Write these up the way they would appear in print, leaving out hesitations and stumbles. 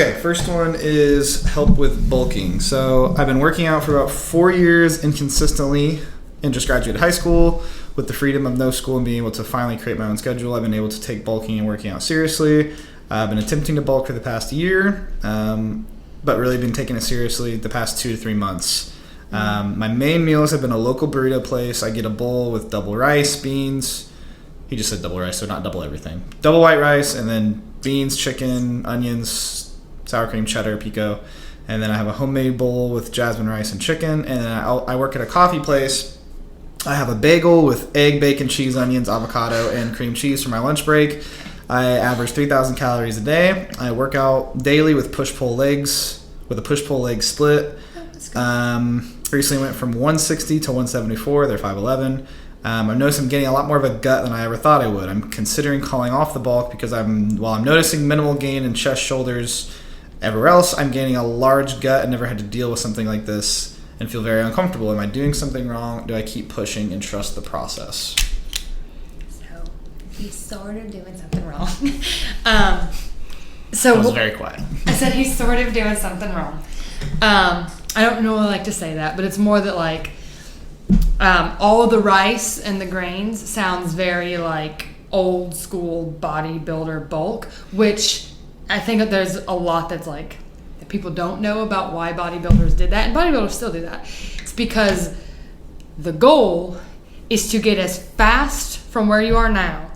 Okay, first one is help with bulking. So I've been working out for about 4 years inconsistently and just graduated high school. With the freedom of no school and being able to finally create my own schedule, I've been able to take bulking and working out seriously. I've been attempting to bulk for the past year, but really been taking it seriously the past 2 to 3 months. My main meals have been a local burrito place. I get a bowl with double rice, beans. He just said double rice, so not double everything. Double white rice, and then beans, chicken, onions, sour cream, cheddar, pico. And then I have a homemade bowl with jasmine rice and chicken. And then I work at a coffee place. I have a bagel with egg, bacon, cheese, onions, avocado, and cream cheese for my lunch break. I average 3,000 calories a day. I work out daily with push-pull legs, with a push-pull leg split. Recently went from 160 to 174. They're 5'11". I notice I'm getting a lot more of a gut than I ever thought I would. I'm considering calling off the bulk because while I'm noticing minimal gain in chest, shoulders, everywhere else, I'm gaining a large gut and never had to deal with something like this and feel very uncomfortable. Am I doing something wrong? Do I keep pushing and trust the process? So he's sort of doing something wrong. So I was very quiet. I said he's sort of doing something wrong. I don't normally like to say that, but it's more that like all of the rice and the grains sounds very like old school bodybuilder bulk, which I think that there's a lot that's like that people don't know about why bodybuilders did that, and bodybuilders still do that. It's because the goal is to get as fast from where you are now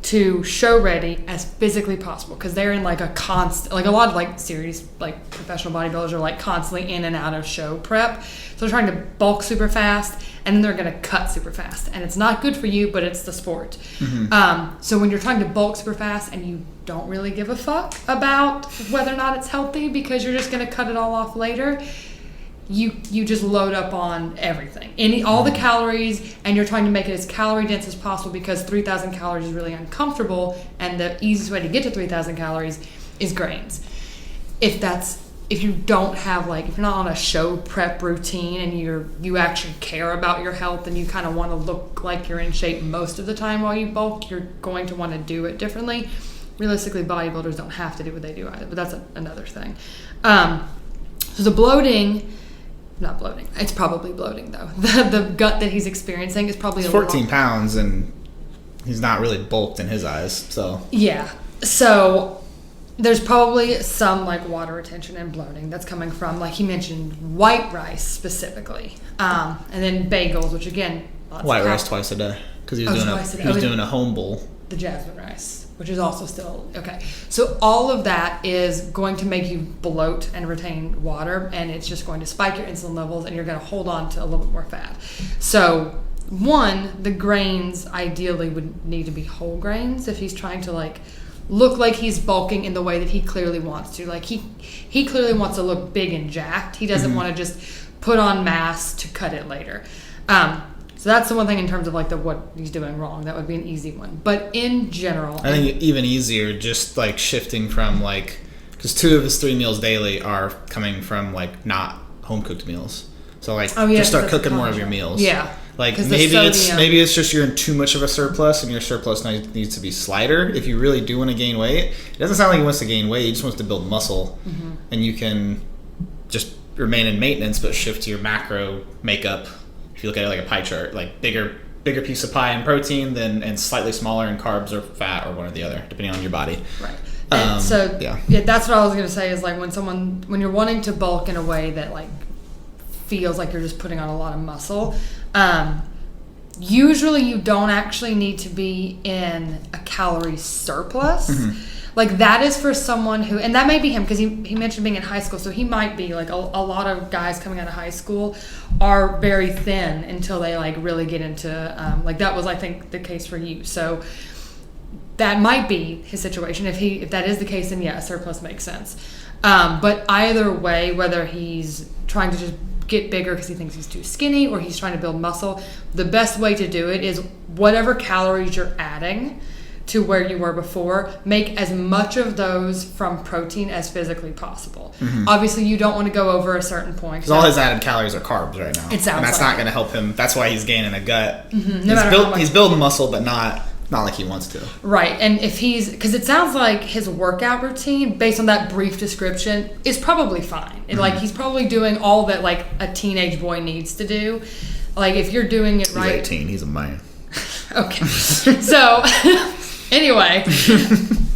to show ready as physically possible, because they're in like a constant, like a lot of like serious like professional bodybuilders are like constantly in and out of show prep, so they're trying to bulk super fast and then they're going to cut super fast, and it's not good for you, but it's the sport. So when you're trying to bulk super fast and you don't really give a fuck about whether or not it's healthy because you're just going to cut it all off later, you just load up on everything, all the calories, and you're trying to make it as calorie dense as possible because 3,000 calories is really uncomfortable, and the easiest way to get to 3,000 calories is grains. If you don't have if you're not on a show prep routine and you actually care about your health and you kind of want to look like you're in shape most of the time while you bulk, you're going to want to do it differently. Realistically, bodybuilders don't have to do what they do either, but that's another thing. So the bloating. Not bloating. It's probably bloating, though. The gut that he's experiencing is probably 14 pounds, and he's not really bulked in his eyes. So yeah. So there's probably some water retention and bloating that's coming from, like he mentioned, white rice specifically, and then bagels, which again, white rice twice a day because he was doing a home bowl. The jasmine rice, which is also still okay. So all of that is going to make you bloat and retain water, and it's just going to spike your insulin levels, and you're going to hold on to a little bit more fat. So the grains ideally would need to be whole grains if he's trying to look like he's bulking in the way that he clearly wants to. He clearly wants to look big and jacked. He doesn't want to just put on mass to cut it later. So that's the one thing in terms of what he's doing wrong. That would be an easy one. But in general, I think even easier, just shifting from because 2 of his 3 meals daily are coming from not home cooked meals. So just start cooking more of your meals. Yeah. Maybe it's just you're in too much of a surplus, and your surplus needs to be slighter. If you really do want to gain weight, it doesn't sound like he wants to gain weight. He just wants to build muscle, and you can just remain in maintenance, but shift to your macro makeup. If you look at it like a pie chart, bigger piece of pie in protein and slightly smaller in carbs or fat, or one or the other, depending on your body. Right. And yeah, that's what I was going to say is when you're wanting to bulk in a way that feels like you're just putting on a lot of muscle, usually you don't actually need to be in a calorie surplus. That is for someone who, and that may be him because he mentioned being in high school, so he might be a lot of guys coming out of high school are very thin until they really get into that was I think the case for you. So that might be his situation. If that is the case, then yeah, a surplus makes sense. But either way, whether he's trying to just get bigger because he thinks he's too skinny or he's trying to build muscle, the best way to do it is whatever calories you're adding to where you were before, make as much of those from protein as physically possible. Obviously, you don't want to go over a certain point. Because all his added calories are carbs right now. It sounds and that's not going to help him. That's why he's gaining a gut. No matter how much. He's building muscle, but not Not like he wants to. Right. And if because it sounds like his workout routine, based on that brief description, is probably fine. And like, he's probably doing all that like a teenage boy needs to do. Like, if you're doing it right. He's 18. He's a man. Okay. So, anyway,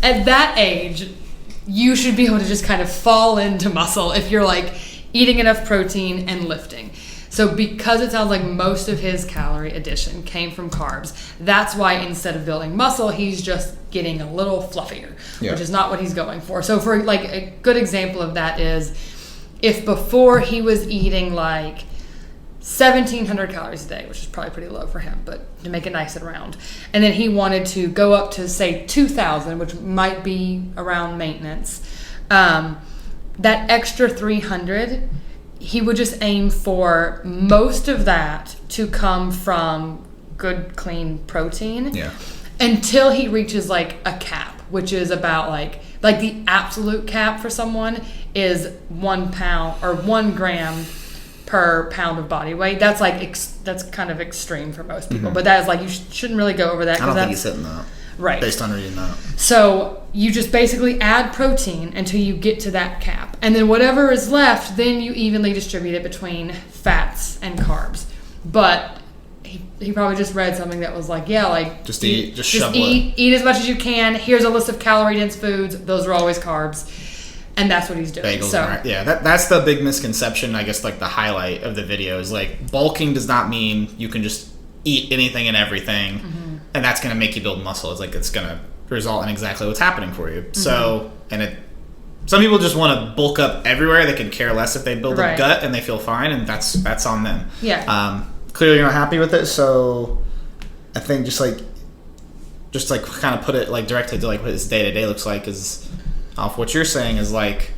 at that age, you should be able to just kind of fall into muscle if you're like eating enough protein and lifting. So because it sounds like most of his calorie addition came from carbs, that's why instead of building muscle, he's just getting a little fluffier, which is not what he's going for. So for like a good example of that is if before he was eating like 1,700 calories a day, which is probably pretty low for him, but to make it nice and round. And then he wanted to go up to, say, 2,000, which might be around maintenance. That extra 300, he would just aim for most of that to come from good, clean protein. Yeah. Until he reaches, like, a cap, which is about, like the absolute cap for someone is 1 pound or 1 gram per pound of body weight. That's like that's kind of extreme for most people, but that is like you shouldn't really go over that. I don't think he's hitting that. Right. Based on reading that. So you just basically add protein until you get to that cap, and then whatever is left, then you evenly distribute it between fats and carbs. But he probably just read something that was like, yeah, like just eat as much as you can. Here's a list of calorie dense foods. Those are always carbs. And that's what he's doing. Bagels, right? Yeah, that's the big misconception, I guess, like the highlight of the video is like bulking does not mean you can just eat anything and everything and that's going to make you build muscle. It's like it's going to result in exactly what's happening for you. So, some people just want to bulk up everywhere. They can care less if they build a gut and they feel fine, and that's on them. Yeah. Clearly you're not happy with it, so I think just like kind of put it like directly to like what his day-to-day looks like is off what you're saying is like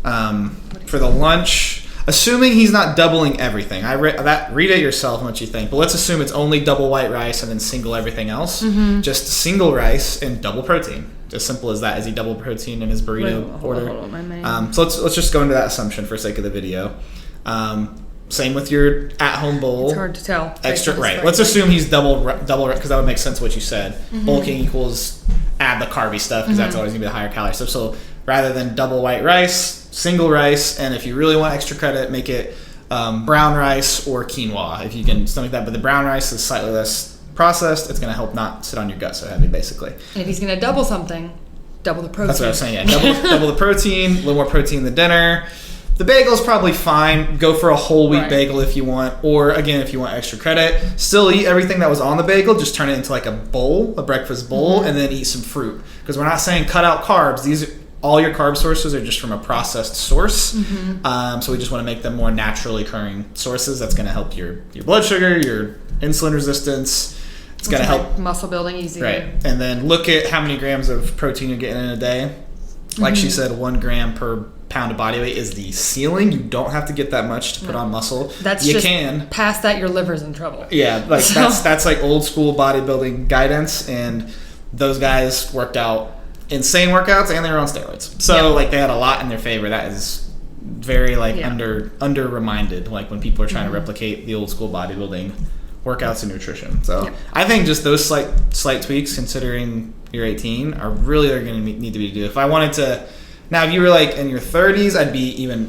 for the lunch, assuming he's not doubling everything. Read it yourself and what you think, but let's assume it's only double white rice and then single everything else. Just single rice and double protein. As simple as that. Is he double protein in his burrito order? Hold on, so let's just go into that assumption for sake of the video. Same with your at-home bowl. It's hard to tell. Extra, right. Let's assume he's double because that would make sense what you said. Bulking equals add the carby stuff because that's always going to be the higher calorie stuff. So rather than double white rice, single rice, and if you really want extra credit, make it brown rice or quinoa if you can stomach that. But the brown rice is slightly less processed. It's going to help not sit on your gut so heavy, basically. And if he's going to double something, double the protein. That's what I was saying, yeah. Double the protein, a little more protein in the dinner. The bagel's probably fine. Go for a whole wheat bagel if you want. Or, again, if you want extra credit, still eat everything that was on the bagel. Just turn it into like a bowl, a breakfast bowl, and then eat some fruit. Because we're not saying cut out carbs. All your carb sources are just from a processed source. So we just want to make them more naturally occurring sources. That's going to help your blood sugar, your insulin resistance. It's going to help muscle building easier. Right. And then look at how many grams of protein you're getting in a day. Like she said, 1 gram per pound of body weight is the ceiling. You don't have to get that much to put on muscle. You can. Past that, your liver's in trouble. Yeah, like that's like old school bodybuilding guidance, and those guys worked out insane workouts and they were on steroids. So like they had a lot in their favor. That is very like under reminded, like when people are trying to replicate the old school bodybuilding workouts and nutrition. So I think just those slight tweaks, considering you're 18, are really going to need to be do. If I wanted to, now if you were like in your 30s,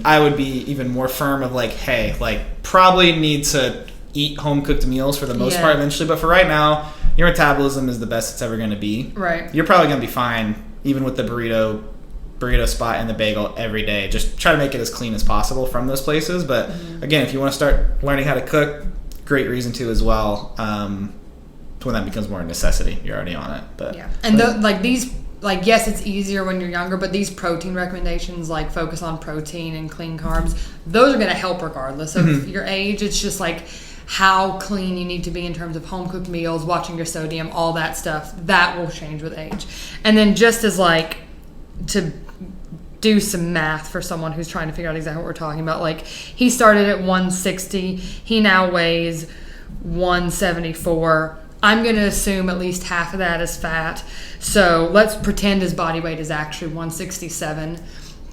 I would be even more firm of like, hey, like probably need to eat home cooked meals for the most part eventually. But for right now, your metabolism is the best it's ever going to be. Right. You're probably going to be fine even with the burrito spot and the bagel every day. Just try to make it as clean as possible from those places. But again, if you want to start learning how to cook, great reason to as well. When that becomes more a necessity, you're already on it. But and yes, it's easier when you're younger, but these protein recommendations, like focus on protein and clean carbs, those are going to help regardless of your age. It's just like how clean you need to be in terms of home cooked meals, watching your sodium, all that stuff. That will change with age. And then just as like to do some math for someone who's trying to figure out exactly what we're talking about, like he started at 160, he now weighs 174. I'm going to assume at least half of that is fat. So let's pretend his body weight is actually 167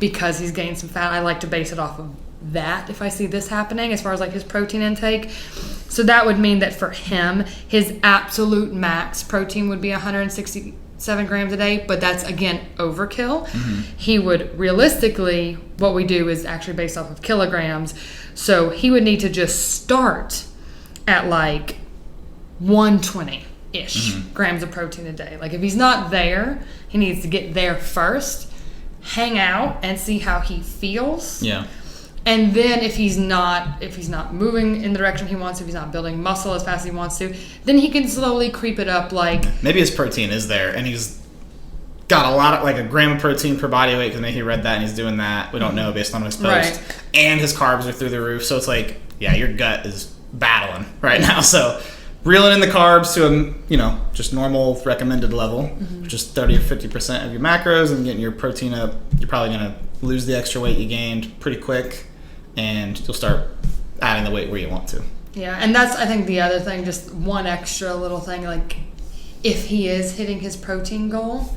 because he's gained some fat. I like to base it off of that if I see this happening as far as like his protein intake. So that would mean that for him, his absolute max protein would be 167 grams a day, but that's again overkill. He would realistically, what we do is actually based off of kilograms. So he would need to just start at like 120-ish grams of protein a day. Like if he's not there, he needs to get there first, hang out and see how he feels. Yeah. And then if he's not moving in the direction he wants to, if he's not building muscle as fast as he wants to, then he can slowly creep it up. Like maybe his protein is there and he's got a lot of like a gram of protein per body weight because maybe he read that and he's doing that. We don't know based on his post. Right. And his carbs are through the roof. So it's like, yeah, your gut is battling right now. So reeling in the carbs to a just normal recommended level, which is 30 or 50% of your macros, and getting your protein up, you're probably going to lose the extra weight you gained pretty quick, and you'll start adding the weight where you want to. Yeah, and that's, I think, the other thing, just one extra little thing, like if he is hitting his protein goal,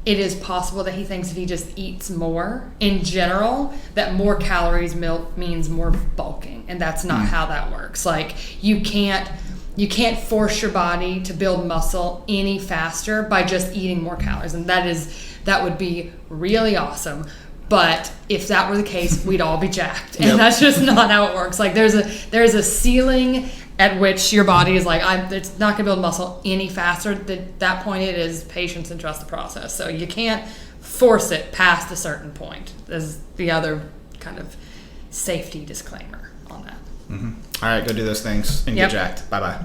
it is possible that he thinks if he just eats more in general, that more calories means more bulking, and that's not how that works. Like you can't force your body to build muscle any faster by just eating more calories, and that would be really awesome. But if that were the case, we'd all be jacked, and that's just not how it works. Like there's a ceiling at which your body is like, it's not gonna build muscle any faster. At that point, it is patience and trust the process. So you can't force it past a certain point. There's the other kind of safety disclaimer on that. All right, go do those things and get jacked. Bye bye.